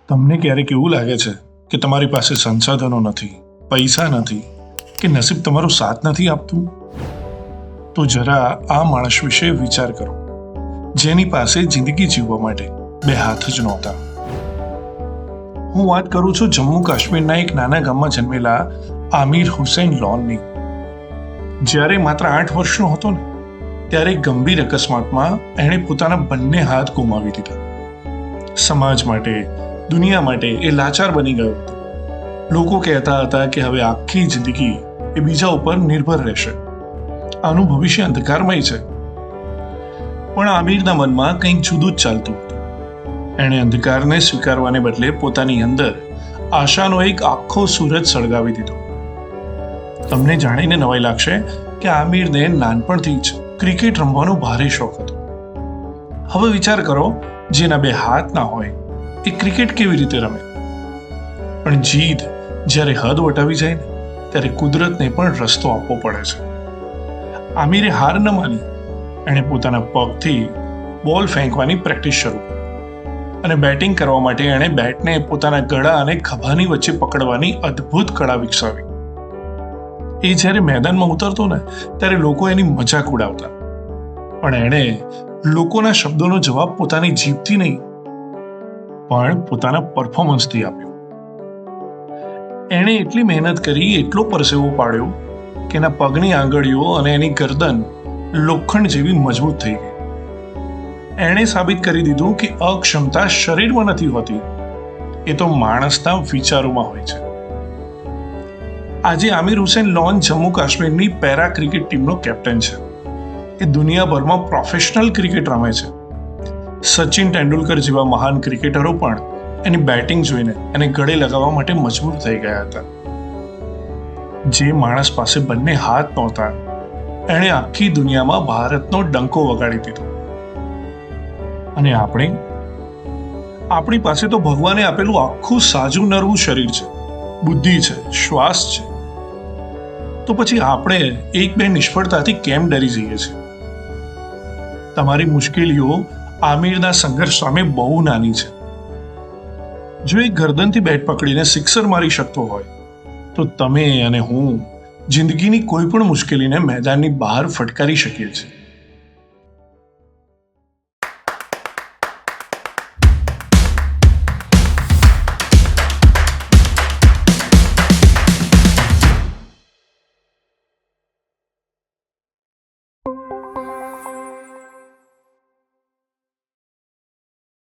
તમને ક્યારેક એવું લાગે છે કે તમારી પાસે સંસાધનો નથી, પૈસા નથી, કે નસીબ તમારો સાથ નથી આપતું? તો જરા આ માણસ વિશે વિચાર કરો, જેની પાસે જિંદગી જીવવા માટે બે હાથ જ નહોતા. હું વાત કરું છું જમ્મુ કાશ્મીરના એક નાના ગામમાં જન્મેલા આમિર હુસૈન લોનની. જ્યારે માત્ર 8 વર્ષનો હતો ને, ત્યારે એક ગંભીર અકસ્માતમાં એણે પોતાના બંને હાથ ગુમાવી દીધા. સમાજ માટે, દુનિયા માટે એ લાચાર બની ગયો હતો. લોકો કહેતા હતા કે હવે આખી જિંદગી એ બીજા ઉપર નિર્ભર રહેશે, આનું ભવિષ્ય અંધકારમય છે. પણ આમિરના મનમાં કંઈક જુદું જ ચાલતું હતું. એણે અંધકારને સ્વીકારવાને બદલે પોતાની અંદર આશાનો એક આખો સૂરજ સળગાવી દીધો. તમને જાણીને નવાઈ લાગશે કે આમિરને નાનપણથી જ ક્રિકેટ રમવાનો ભારે શોખ હતો. હવે વિચાર કરો, જેના બે હાથ ના હોય એ ક્રિકેટ કેવી રીતે રમે? પણ જીદ જ્યારે હદ વટાવી જાય ને, ત્યારે કુદરતને પણ રસ્તો આપવો પડે છે. આમિરે હાર ન માની. એણે પોતાના પગથી બોલ ફેંકવાની પ્રેક્ટિસ શરૂ કરી અને બેટિંગ કરવા માટે એણે બેટને પોતાના ગળા અને ખભાની વચ્ચે પકડવાની અદ્ભુત કળા વિકસાવી. એ જ્યારે મેદાનમાં ઉતરતો ને, ત્યારે લોકો એની મજાક ઉડાવતા, પણ એણે લોકોના શબ્દોનો જવાબ પોતાની જીભથી નહીં, પણ પોતાના પરફોર્મન્સથી આપ્યો. એણે એટલી મહેનત કરી, એટલો પરસેવો પાડ્યો કે એના પગની આંગળીઓ અને એની ગરદન લોખંડ જેવી મજબૂત થઈ ગઈ. એણે સાબિત કરી દીધું કે અક્ષમતા શરીરમાં નથી હોતી, એ તો માણસના વિચારોમાં હોય છે. આજે આમિર હુસૈન લોન જમ્મુ કાશ્મીરની પેરા ક્રિકેટ ટીમનો કેપ્ટન છે. એ દુનિયાભરમાં પ્રોફેશનલ ક્રિકેટ રમે છે. સચિન તેંડુલકર જેવા મહાન ક્રિકેટરો પણ એની બેટિંગ જોઈને એને ગળે લગાવવા માટે મજબૂર થઈ ગયા હતા. જે માણસ પાસે બંને હાથ નહોતા, એણે આખી દુનિયામાં ભારતનો ડંકો વગાડી દીધો. અને આપણી પાસે તો ભગવાને આપેલું આખું સાજું નરવું શરીર છે, બુદ્ધિ છે, શ્વાસ છે. તો પછી આપણે એક બે નિષ્ફળતાથી કેમ ડરી જઈએ છીએ? તમારી મુશ્કેલીઓ આમિરના સંઘર્ષ સામે બહુ નાની છે. જો એ ગરદનથી બેટ પકડીને સિક્સર મારી શકતો હોય, તો તમે અને હું જિંદગીની કોઈ પણ મુશ્કેલીને મેદાનની બહાર ફટકારી શકીએ છીએ.